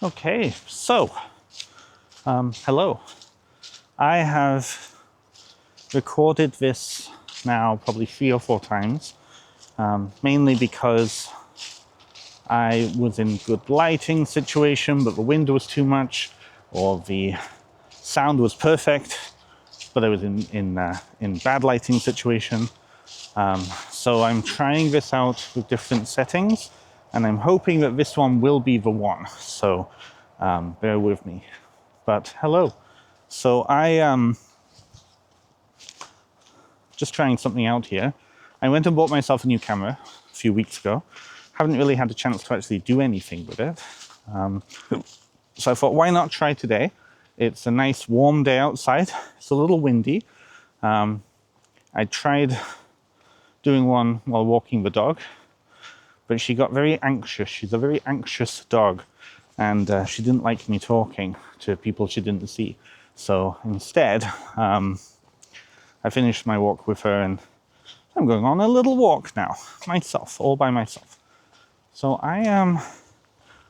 Okay, so, hello. I have recorded this now probably 3 or 4 times, mainly because I was in good lighting situation, but the wind was too much, or the sound was perfect, but I was in bad lighting situation. So I'm trying this out with different settings, and I'm hoping that this one will be the one. So bear with me. But hello. So I just trying something out here. I went and bought myself a new camera a few weeks ago. Haven't really had a chance to actually do anything with it. So I thought, why not try today? It's a nice warm day outside. It's a little windy. I tried doing one while walking the dog, but she got very anxious. She's a very anxious dog, and she didn't like me talking to people she didn't see. So instead, I finished my walk with her, and I'm going on a little walk now, myself, all by myself. So I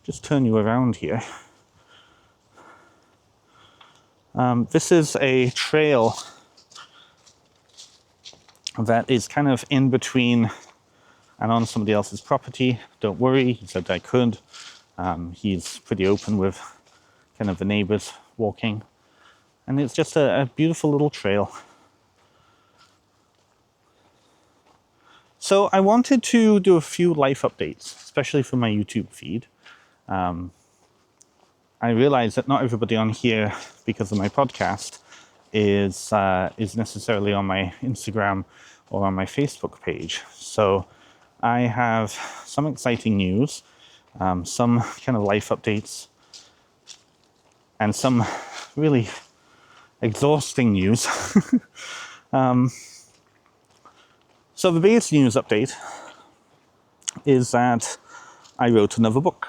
just turn you around here. This is a trail that is kind of in between and on somebody else's property. Don't worry, he said I could. He's pretty open with kind of the neighbors walking. And it's just a beautiful little trail. So I wanted to do a few life updates, especially for my YouTube feed. I realize that not everybody on here, because of my podcast, is necessarily on my Instagram or on my Facebook page. So I have some exciting news, some kind of life updates, and some really exhausting news. So the biggest news update is that I wrote another book.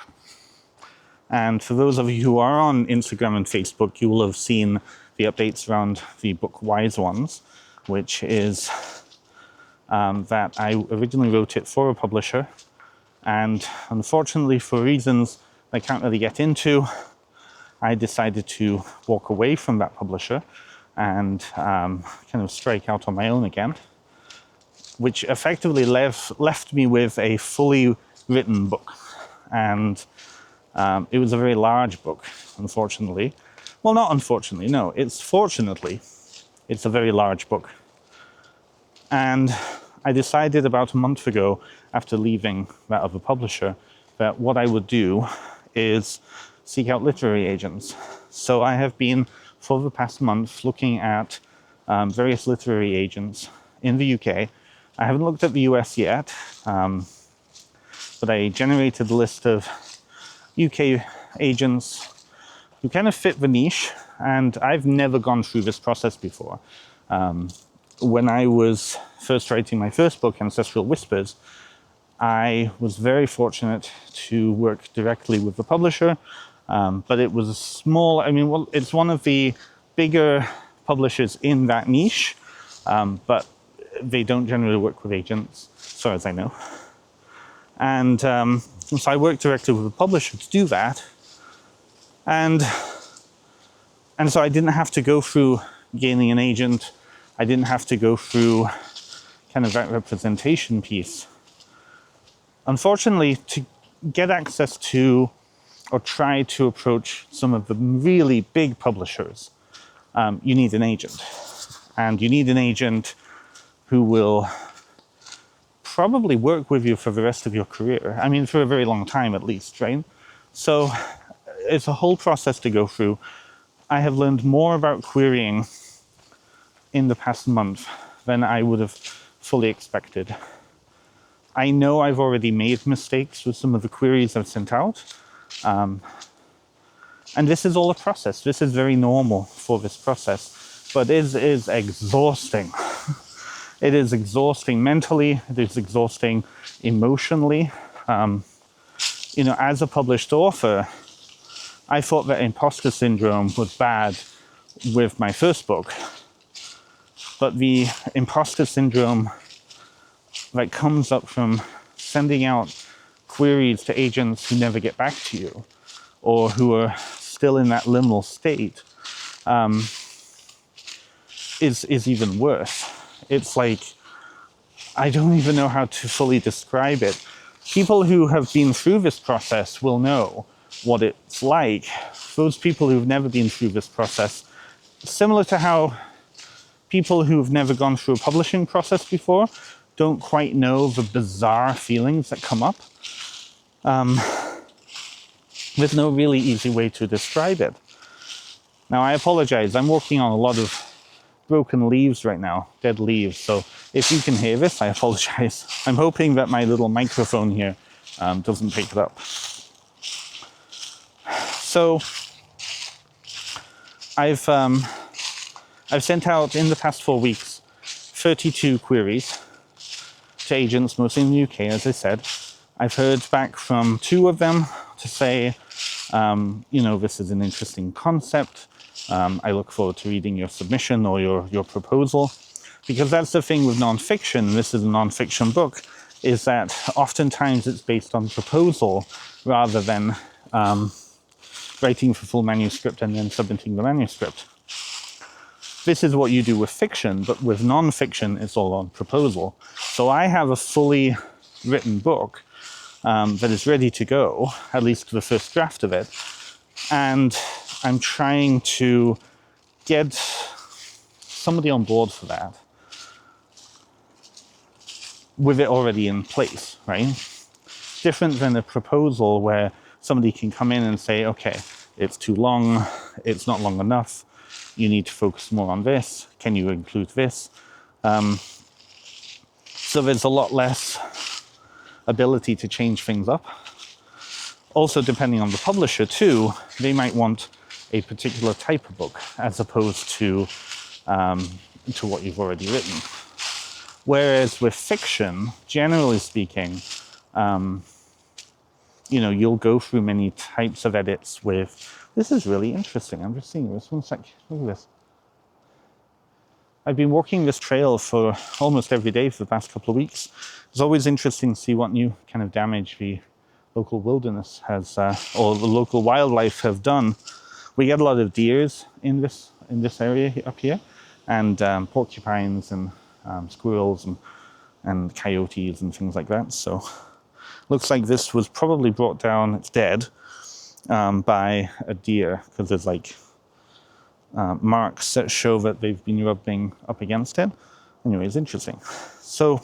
And for those of you who are on Instagram and Facebook, you will have seen the updates around the book Wise Ones, which is that I originally wrote it for a publisher. And unfortunately, for reasons I can't really get into, I decided to walk away from that publisher and kind of strike out on my own again, which effectively left me with a fully written book. And it was a very large book, unfortunately. Well, not unfortunately, no. Fortunately, it's a very large book. And I decided about a month ago, after leaving that other publisher, that what I would do is seek out literary agents. So I have been, for the past month, looking at various literary agents in the UK. I haven't looked at the US yet, but I generated a list of UK agents who kind of fit the niche, and I've never gone through this process before. When I was first writing my first book, Ancestral Whispers, I was very fortunate to work directly with the publisher, but it was a small, it's one of the bigger publishers in that niche, but they don't generally work with agents, as far as I know. And so I worked directly with the publisher to do that. And so I didn't have to go through gaining an agent. I didn't have to go through kind of that representation piece. Unfortunately, to get access to or try to approach some of the really big publishers, you need an agent. And you need an agent who will probably work with you for the rest of your career. I mean, for a very long time at least, right? So it's a whole process to go through. I have learned more about querying in the past month than I would have fully expected. I know I've already made mistakes with some of the queries I've sent out. And this is all a process. This is very normal for this process, but it is exhausting. It is exhausting mentally. It is exhausting emotionally. As a published author, I thought that imposter syndrome was bad with my first book. But the imposter syndrome that comes up from sending out queries to agents who never get back to you, or who are still in that liminal state is even worse. It's like, I don't even know how to fully describe it. People who have been through this process will know what it's like. Those people who've never been through this process, similar to how people who've never gone through a publishing process before don't quite know the bizarre feelings that come up. There's no really easy way to describe it. Now, I apologize. I'm working on a lot of broken leaves right now, dead leaves. So if you can hear this, I apologize. I'm hoping that my little microphone here doesn't pick it up. So I've sent out in the past 4 weeks 32 queries to agents, mostly in the UK, as I said. I've heard back from 2 of them to say, this is an interesting concept. I look forward to reading your submission or your proposal. Because that's the thing with nonfiction, this is a nonfiction book, is that oftentimes it's based on proposal rather than writing for full manuscript and then submitting the manuscript. This is what you do with fiction, but with nonfiction, it's all on proposal. So I have a fully written book that is ready to go, at least the first draft of it. And I'm trying to get somebody on board for that with it already in place, right? Different than a proposal where somebody can come in and say, okay, it's too long, it's not long enough, you need to focus more on this, can you include this? So there's a lot less ability to change things up. Also, depending on the publisher too, they might want a particular type of book as opposed to what you've already written. Whereas with fiction, generally speaking, you'll go through many types of edits with, this is really interesting. I'm just seeing this. 1 sec. Look at this. I've been walking this trail for almost every day for the past couple of weeks. It's always interesting to see what new kind of damage the local wilderness has, or the local wildlife have done. We get a lot of deers in this area up here, and porcupines and squirrels and coyotes and things like that. So looks like this was probably brought down, it's dead, by a deer, because there's like marks that show that they've been rubbing up against it. Anyways, interesting. So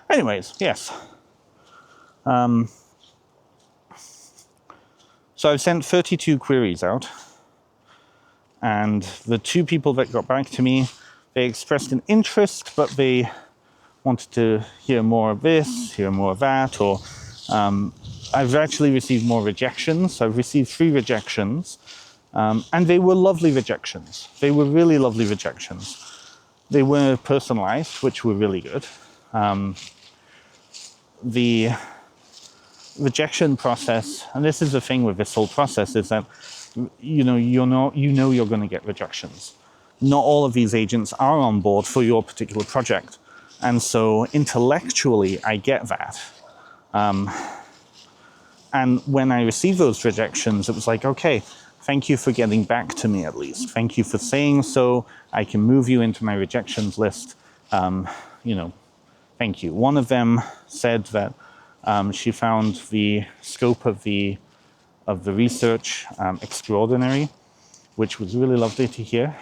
anyways, yes. So I've sent 32 queries out, and the 2 people that got back to me, they expressed an interest, but they wanted to hear more of this, hear more of that, or I've actually received more rejections. I've received 3 rejections, and they were lovely rejections. They were really lovely rejections. They were personalized, which were really good. The rejection process, and this is the thing with this whole process, is that you're going to get rejections. Not all of these agents are on board for your particular project, and so intellectually I get that. And when I received those rejections, it was like, okay, thank you for getting back to me at least. Thank you for saying so. I can move you into my rejections list. Thank you. One of them said that she found the scope of the research extraordinary, which was really lovely to hear.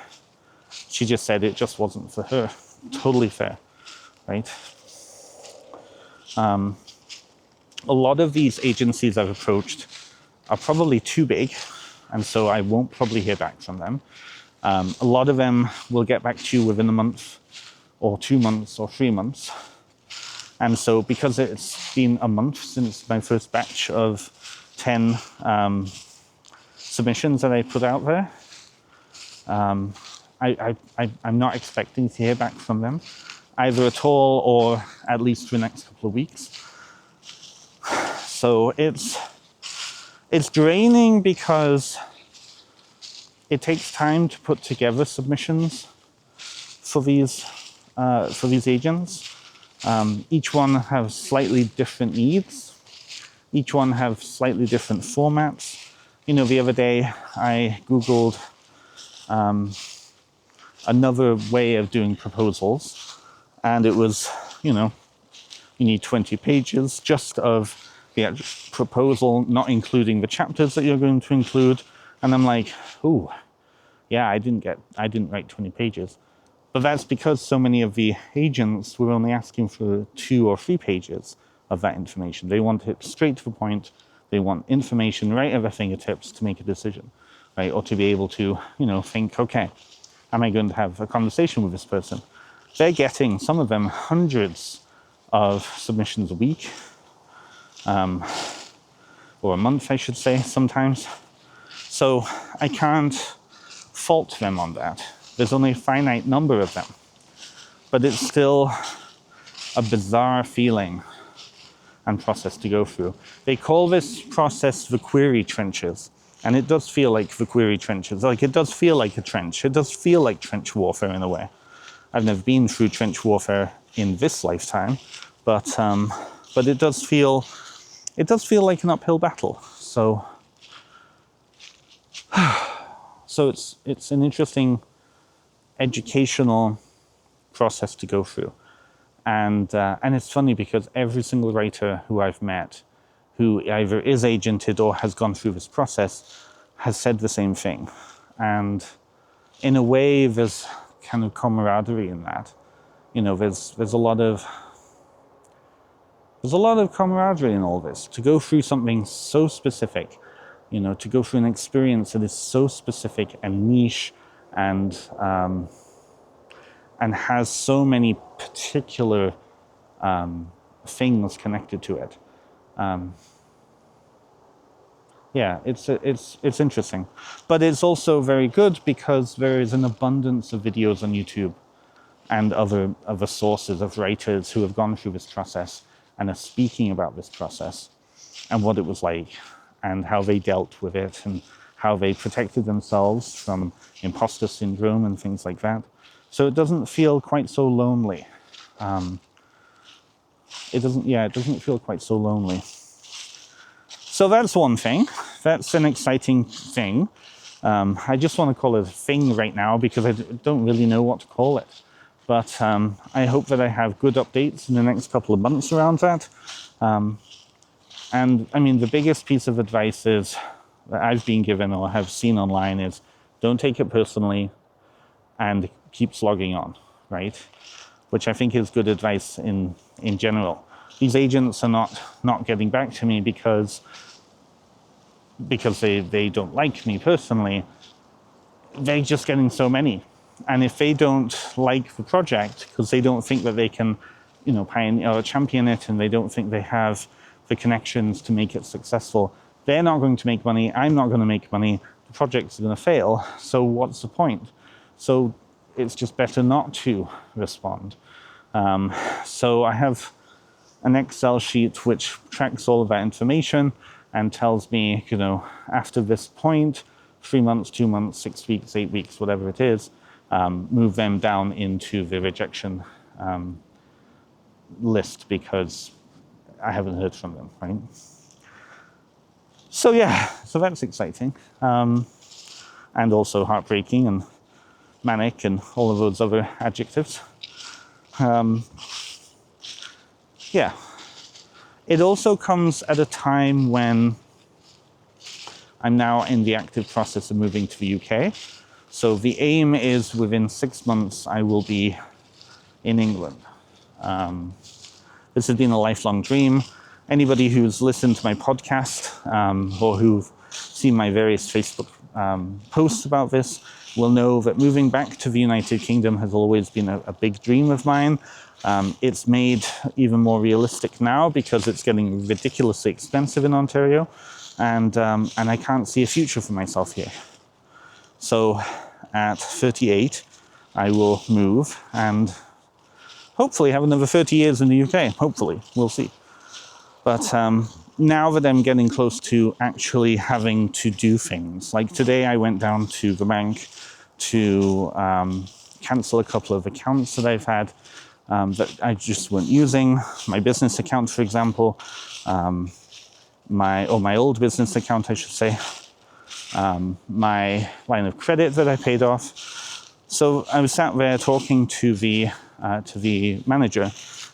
She just said it just wasn't for her. Totally fair, right? A lot of these agencies I've approached are probably too big, and so I won't probably hear back from them. A lot of them will get back to you within a month, or 2 months, or 3 months. And so because it's been a month since my first batch of 10 submissions that I put out there, I'm not expecting to hear back from them, either at all or at least for the next couple of weeks. So it's draining because it takes time to put together submissions for these agents. Each one has slightly different needs. Each one have slightly different formats. the other day I Googled another way of doing proposals, and it was, you need 20 pages just of the actual proposal, not including the chapters that you're going to include. And I'm like, ooh, yeah, I didn't write 20 pages. But that's because so many of the agents were only asking for 2 or 3 pages of that information. They want it straight to the point. They want information right at their fingertips to make a decision, right? Or to be able to, think, okay, am I going to have a conversation with this person? They're getting, some of them, hundreds of submissions a week, or a month, I should say, sometimes. So I can't fault them on that. There's only a finite number of them. But it's still a bizarre feeling and process to go through. They call this process the query trenches. And it does feel like the query trenches. Like, it does feel like a trench. It does feel like trench warfare in a way. I've never been through trench warfare in this lifetime, but it does feel like an uphill battle. So it's an interesting educational process to go through. And it's funny because every single writer who I've met who either is agented or has gone through this process has said the same thing. And in a way, there's kind of camaraderie in that. There's a lot of camaraderie in all this. To go through something so specific, to go through an experience that is so specific and niche and has so many particular things connected to it. It's interesting, but it's also very good because there is an abundance of videos on YouTube and other sources of writers who have gone through this process and are speaking about this process and what it was like and how they dealt with it and how they protected themselves from imposter syndrome and things like that. So it doesn't feel quite so lonely. It doesn't feel quite so lonely. So that's one thing. That's an exciting thing. I just want to call it a thing right now because I don't really know what to call it. But I hope that I have good updates in the next couple of months around that. And I mean, the biggest piece of advice is that I've been given or have seen online is don't take it personally and keep slogging on, right? Which I think is good advice in general. These agents are not getting back to me because they don't like me personally. They're just getting so many. And if they don't like the project because they don't think that they can, pioneer or champion it, and they don't think they have the connections to make it successful, they're not going to make money. I'm not going to make money. The project's going to fail. So what's the point? So it's just better not to respond. So I have an Excel sheet which tracks all of that information and tells me, after this point, 3 months, 2 months, 6 weeks, 8 weeks, whatever it is, move them down into the rejection list because I haven't heard from them, right? So so that's exciting. And also heartbreaking and manic and all of those other adjectives. It also comes at a time when I'm now in the active process of moving to the UK. So the aim is within 6 months I will be in England. This has been a lifelong dream. Anybody who's listened to my podcast or who've seen my various Facebook posts about this will know that moving back to the United Kingdom has always been a big dream of mine. It's made even more realistic now because it's getting ridiculously expensive in Ontario, and I can't see a future for myself here. So at 38, I will move and hopefully have another 30 years in the UK. Hopefully, we'll see. But now that I'm getting close to actually having to do things, like today I went down to the bank to cancel a couple of accounts that I've had that I just weren't using. My business account, for example, my old business account, I should say. my line of credit that I paid off. So I was sat there talking to the manager,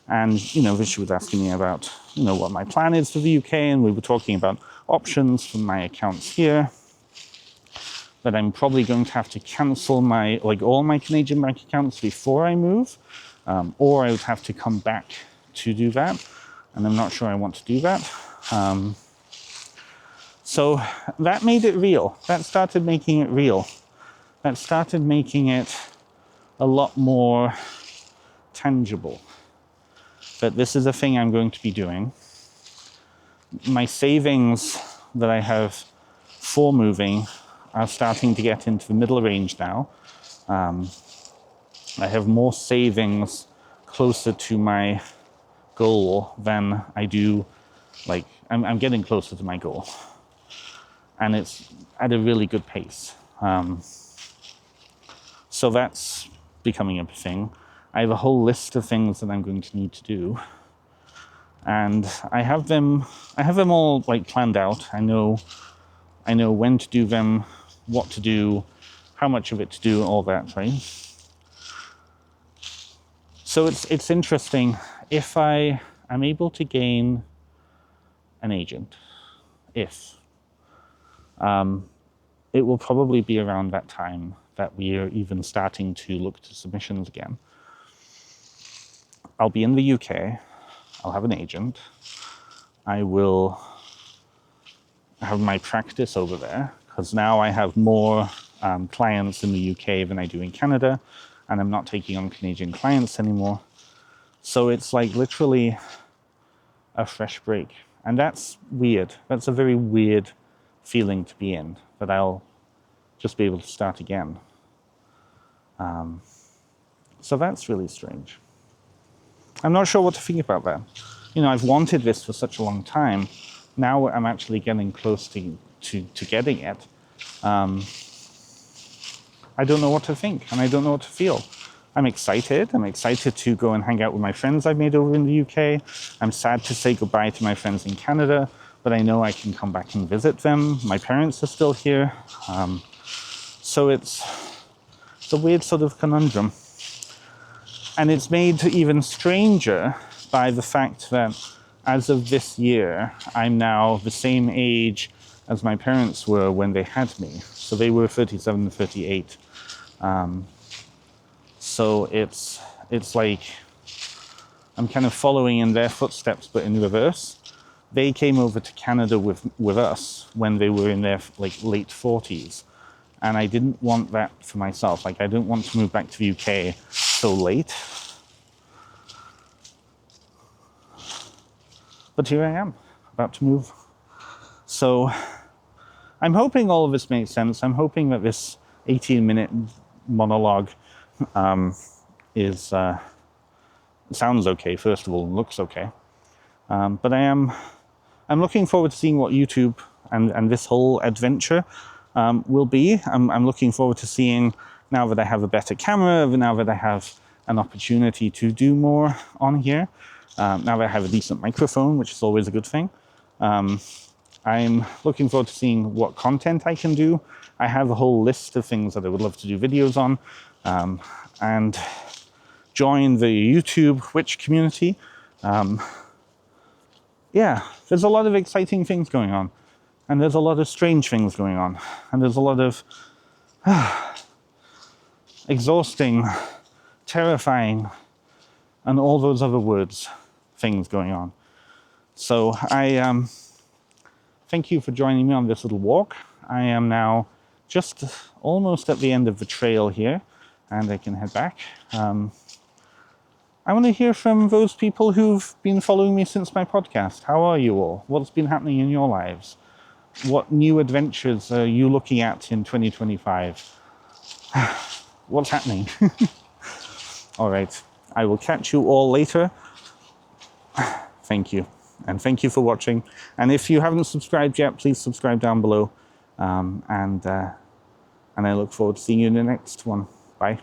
and she was asking me about what my plan is for the UK, and we were talking about options for my accounts here. That I'm probably going to have to cancel all my Canadian bank accounts before I move, or I would have to come back to do that, and I'm not sure I want to do that. So that made it real. That started making it real. That started making it a lot more tangible. That this is a thing I'm going to be doing. My savings that I have for moving are starting to get into the middle range now. I have more savings closer to my goal than I do, I'm getting closer to my goal. And it's at a really good pace. So that's becoming a thing. I have a whole list of things that I'm going to need to do. And I have them all planned out. I know when to do them, what to do, how much of it to do, all that, right? So it's interesting. If I am able to gain an agent, it will probably be around that time that we are even starting to look to submissions again. I'll be in the UK. I'll have an agent. I will have my practice over there, because now I have more clients in the UK than I do in Canada, and I'm not taking on Canadian clients anymore. So it's literally a fresh break. And that's weird. That's a very weird feeling to be in, that I'll just be able to start again. So that's really strange. I'm not sure what to think about that. I've wanted this for such a long time. Now I'm actually getting close to getting it. I don't know what to think, and I don't know what to feel. I'm excited. I'm excited to go and hang out with my friends I've made over in the UK. I'm sad to say goodbye to my friends in Canada, but I know I can come back and visit them. My parents are still here. So it's a weird sort of conundrum. And it's made even stranger by the fact that as of this year, I'm now the same age as my parents were when they had me. So they were 37 and 38. So it's like I'm kind of following in their footsteps, but in reverse. They came over to Canada with us when they were in their late 40s. And I didn't want that for myself. I didn't want to move back to the UK so late. But here I am, about to move. So I'm hoping all of this makes sense. I'm hoping that this 18-minute monologue sounds okay, first of all, and looks okay. But I'm looking forward to seeing what YouTube and this whole adventure will be. I'm looking forward to seeing, now that I have a better camera, now that I have an opportunity to do more on here, now that I have a decent microphone, which is always a good thing. I'm looking forward to seeing what content I can do. I have a whole list of things that I would love to do videos on, and join the YouTube Witch community. Yeah, there's a lot of exciting things going on, and there's a lot of strange things going on, and there's a lot of exhausting, terrifying, and all those other things going on. So I thank you for joining me on this little walk. I am now just almost at the end of the trail here, and I can head back. I want to hear from those people who've been following me since my podcast. How are you all? What's been happening in your lives? What new adventures are you looking at in 2025? What's happening? All right. I will catch you all later. Thank you. And thank you for watching. And if you haven't subscribed yet, please subscribe down below. And I look forward to seeing you in the next one. Bye.